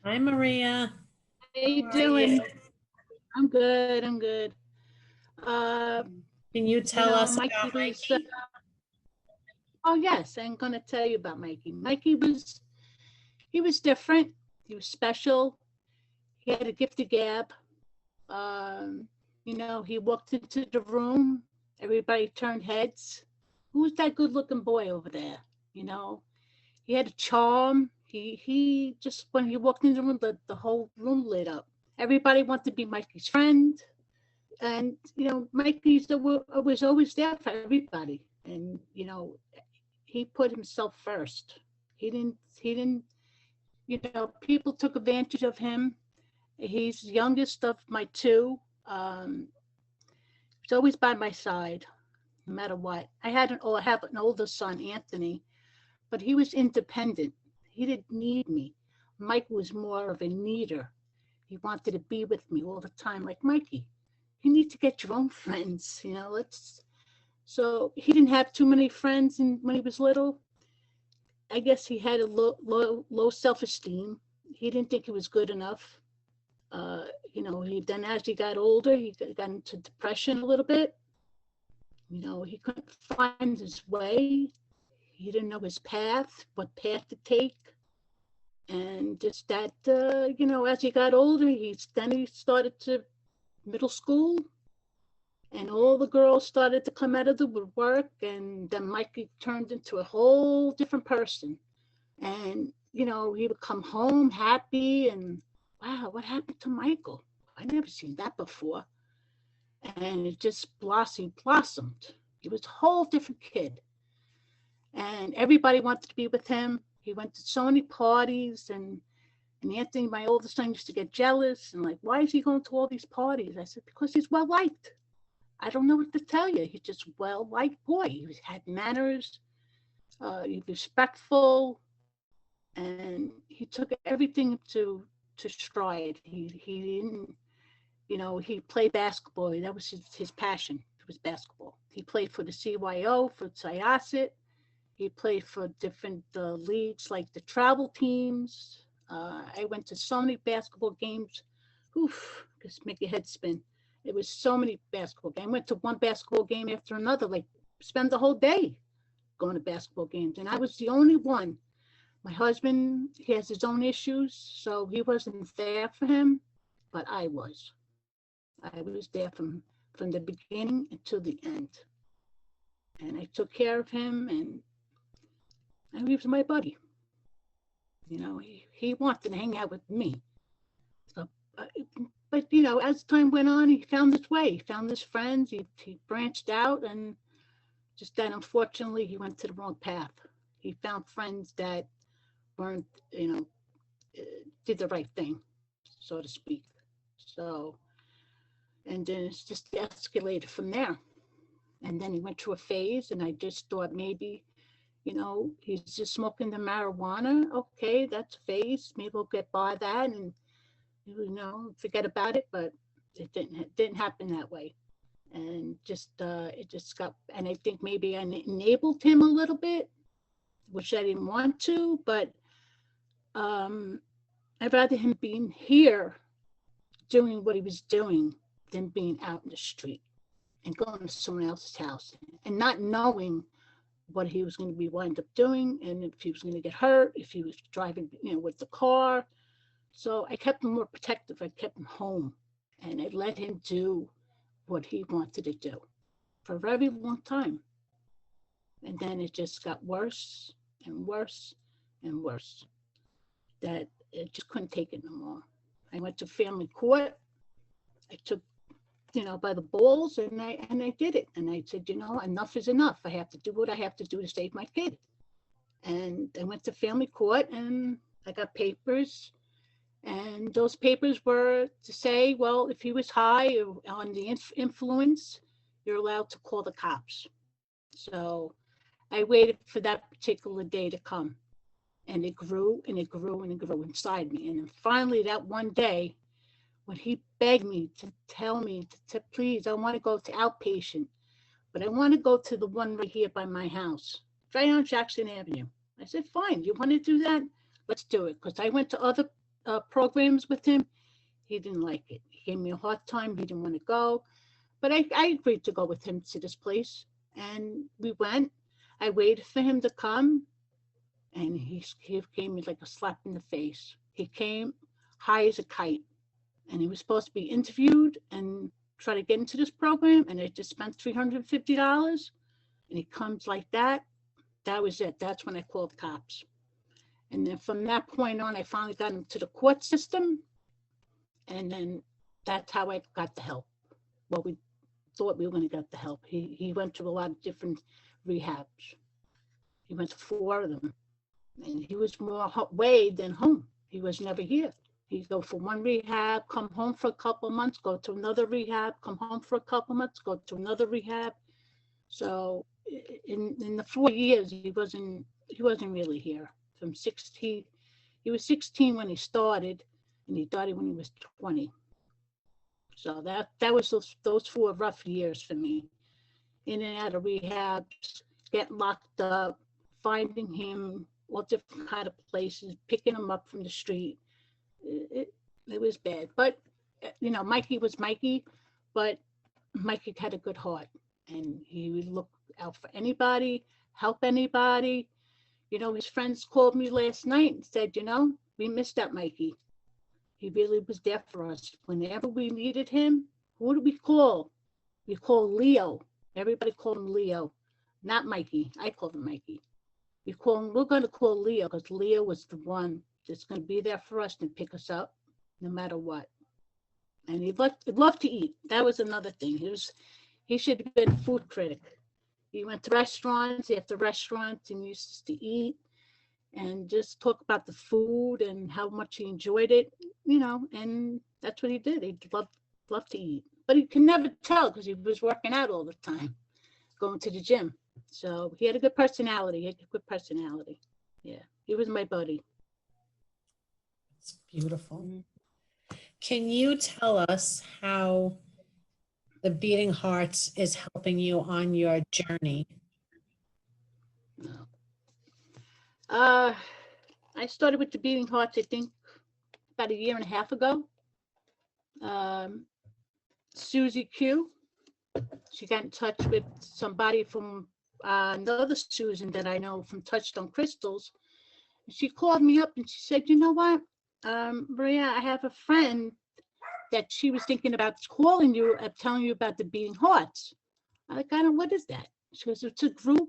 Hi, Maria. How How you are you? doing? I'm good. I'm good. Uh, Can you tell us Mikey about was. Mikey? Oh yes, I'm gonna tell you about Mikey. He was different. He was special. He had a gift of gab. Um, he walked into the room. Everybody turned heads. Who's that good-looking boy over there? You know, he had a charm. He just when he walked into the room, the whole room lit up. Everybody wanted to be Mikey's friend. And Mikey was always there for everybody, and he put himself first. He didn't people took advantage of him. He's the youngest of my two. He's always by my side no matter what. I have an older son, Anthony, but he was independent. He didn't need me. Mike was more of a needer. He wanted to be with me all the time, like Mikey. You need to get your own friends, let's. So he didn't have too many friends when he was little. I guess he had a low self-esteem. He didn't think he was good enough. He then as he got older, he got into depression a little bit. He couldn't find his way. He didn't know his path, what path to take, and just that. As he got older, he started to middle school, and all the girls started to come out of the woodwork, and then Mikey turned into a whole different person. And he would come home happy, and wow, what happened to Michael? I never seen that before. And it just blossomed. He was a whole different kid, and everybody wanted to be with him. He went to so many parties, and Anthony, my oldest son, used to get jealous and like, why is he going to all these parties? I said, because he's well liked. I don't know what to tell you. He's just well liked boy. He had manners. He was respectful, and he took everything to stride. He didn't, he played basketball. That was his passion. It was basketball. He played for the CYO, for Syosset. He played for different leagues like the travel teams. I went to so many basketball games. Oof, just make your head spin. It was so many basketball games. I went to one basketball game after another, like spend the whole day going to basketball games. And I was the only one. My husband, he has his own issues, so he wasn't there for him, but I was. I was there from the beginning until the end. And I took care of him, and he was my buddy. He wanted to hang out with me. So, uh, but as time went on, he found his way. He found his friends. He branched out, and just that unfortunately, he went to the wrong path. He found friends that weren't, did the right thing, so to speak. So, and then it's just escalated from there. And then he went through a phase, and I just thought maybe, he's just smoking the marijuana. Okay, that's a phase. Maybe we'll get by that, and forget about it. But it didn't happen that way. And just it just got. And I think maybe I enabled him a little bit, which I didn't want to. But um, I'd rather him being here doing what he was doing than being out in the street and going to someone else's house and not knowing what he was going to be wind up doing, and if he was going to get hurt, if he was driving, with the car. So I kept him more protective. I kept him home, and I let him do what he wanted to do for a very long time. And then it just got worse and worse and worse. That it just couldn't take it no more. I went to family court. I took by the balls, and I did it. And I said, enough is enough. I have to do what I have to do to save my kid. And I went to family court, and I got papers, and those papers were to say, well, if he was high or on the influence, you're allowed to call the cops. So I waited for that particular day to come, and it grew and it grew and it grew inside me. And then finally, that one day, when he begged me to tell me to please, I want to go to outpatient, but I want to go to the one right here by my house, right on Jackson Avenue. I said, fine, you want to do that? Let's do it. Because I went to other programs with him. He didn't like it. He gave me a hard time. He didn't want to go. But I agreed to go with him to this place. And we went. I waited for him to come. And he gave me like a slap in the face. He came high as a kite. And he was supposed to be interviewed and try to get into this program. And I just spent $350. And he comes like that. That was it. That's when I called the cops. And then from that point on, I finally got him to the court system. And then that's how I got the help. Well, we thought we were going to get the help. He went to a lot of different rehabs. He went to 4 of them. And he was more away than home. He was never here. He'd go for one rehab, come home for a couple of months, go to another rehab, come home for a couple of months, go to another rehab. So in the 4 years, he wasn't really here. From 16, he was 16 when he started, and he died when he was 20. So that was those 4 rough years for me. In and out of rehabs, getting locked up, finding him, all different kind of places, picking him up from the street. It was bad. But, you know, Mikey was Mikey, but Mikey had a good heart. And he would look out for anybody, help anybody. You know, his friends called me last night and said, you know, we missed that Mikey. He really was there for us. Whenever we needed him, who do we call? We call Leo. Everybody called him Leo, not Mikey. I called him Mikey. We're going to call Leo because Leo was the one that's going to be there for us and pick us up no matter what. And he loved to eat. That was another thing. He should have been a food critic. He went to restaurants after restaurants and used to eat and just talk about the food and how much he enjoyed it, you know, and that's what he did. He loved to eat. But he can never tell because he was working out all the time, going to the gym. So he had a good personality. Yeah, he was my buddy. It's beautiful. Can you tell us how the Beating Hearts is helping you on your journey? I started with the Beating Hearts, I think, about 1.5 years ago. Susie Q, she got in touch with somebody from another Susan that I know from Touchstone Crystals. She called me up and she said, you know what, Maria, I have a friend that she was thinking about calling you and telling you about the Beating Hearts. I'm like, I don't know, what is that? She goes, it's a group.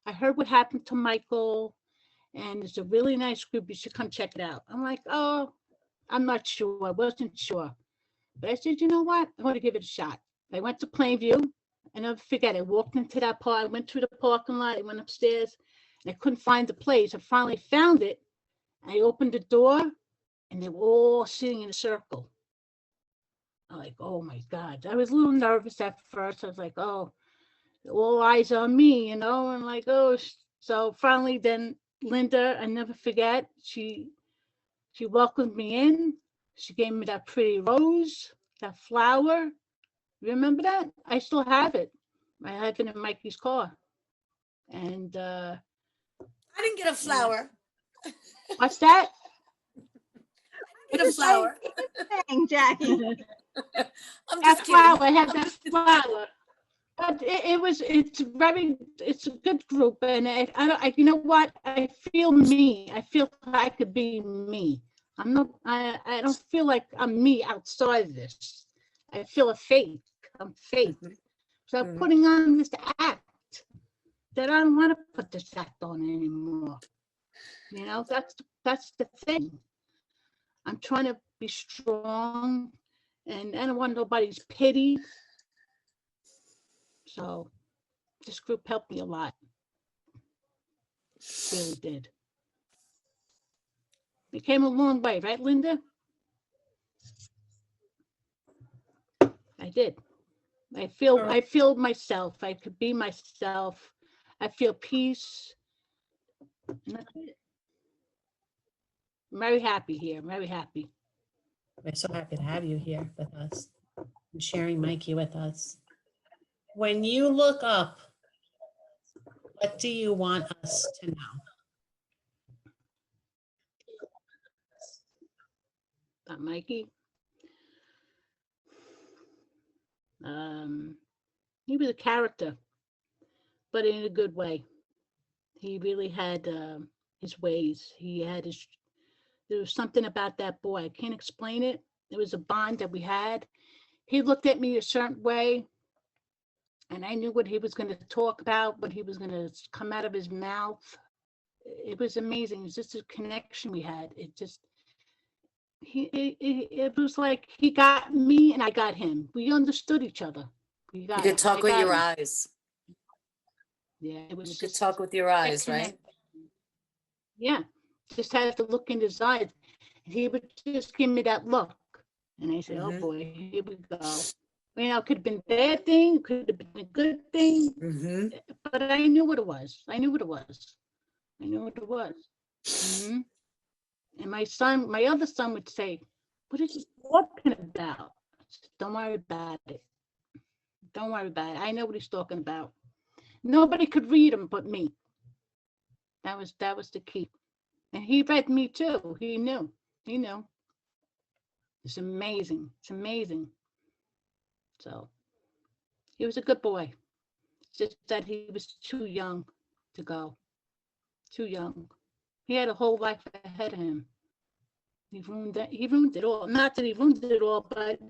I heard what happened to Michael, and it's a really nice group. You should come check it out. I'm like, oh, I'm not sure. I wasn't sure. But I said, you know what? I want to give it a shot. I went to Plainview. I never forget. I walked into that park. I went through the parking lot. I went upstairs, and I couldn't find the place. I finally found it. I opened the door, and they were all sitting in a circle. I'm like, oh my God. I was a little nervous at first. I was like, oh, all eyes on me, you know? And like, oh, so finally then Linda, I never forget, she welcomed me in. She gave me that pretty rose, that flower. Remember that? I still have it. I have it in Mikey's car. And I didn't get a flower. what's that? Get a flower. Dang, Jackie. I'm That just flower, kidding. I have that flower. But it's a good group, and you know what? I feel me. I feel I could be me. I don't feel like I'm me outside of this. I feel I'm fake. So I'm putting on this act that I don't want to put this act on anymore. You know, that's the thing. I'm trying to be strong, and I don't want nobody's pity. So this group helped me a lot. Really did. We came a long way, right, Linda? I did. I feel myself. I could be myself. I feel peace. And that's it. I'm very happy here. I'm very happy. We're so happy to have you here with us and sharing Mikey with us. When you look up, what do you want us to know? about Mikey. He was a character, but in a good way. He really had his ways. There was something about that boy. I can't explain it. It was a bond that we had. He looked at me a certain way, and I knew what he was going to talk about, what he was going to come out of his mouth. It was amazing. It was just a connection we had. It was like he got me and I got him. We understood each other. You could talk with your eyes. Yeah, it was You could just talk with your that eyes, right? connection. Yeah, just had to look in his eyes. He would just give me that look, and I said, "Oh Mhm. boy, here we go." You know, it could have been a bad thing, could have been a good thing, Mm-hmm. but I knew what it was. I knew what it was. I knew what it was. Hmm. And my other son would say, "What is he talking about?" I said, "Don't worry about it. Don't worry about it. I know what he's talking about." Nobody could read him but me. That was the key. And he read me too. He knew. He knew. It's amazing. It's amazing. So he was a good boy. It's just that he was too young to go. Too young. He had a whole life ahead of him. He ruined that. He ruined it all. Not that he ruined it all, but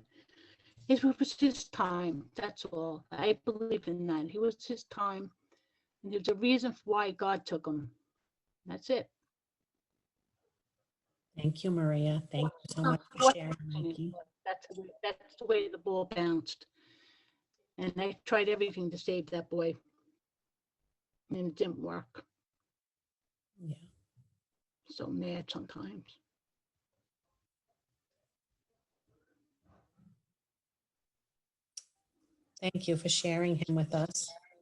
it was his time. That's all. I believe in that. He was his time. And there's a reason why God took him. That's it. Thank you, Maria. Thank you so much for sharing, Mikey. That's the way the ball bounced. And I tried everything to save that boy. And it didn't work. Yeah. So mad sometimes. Thank you for sharing him with us.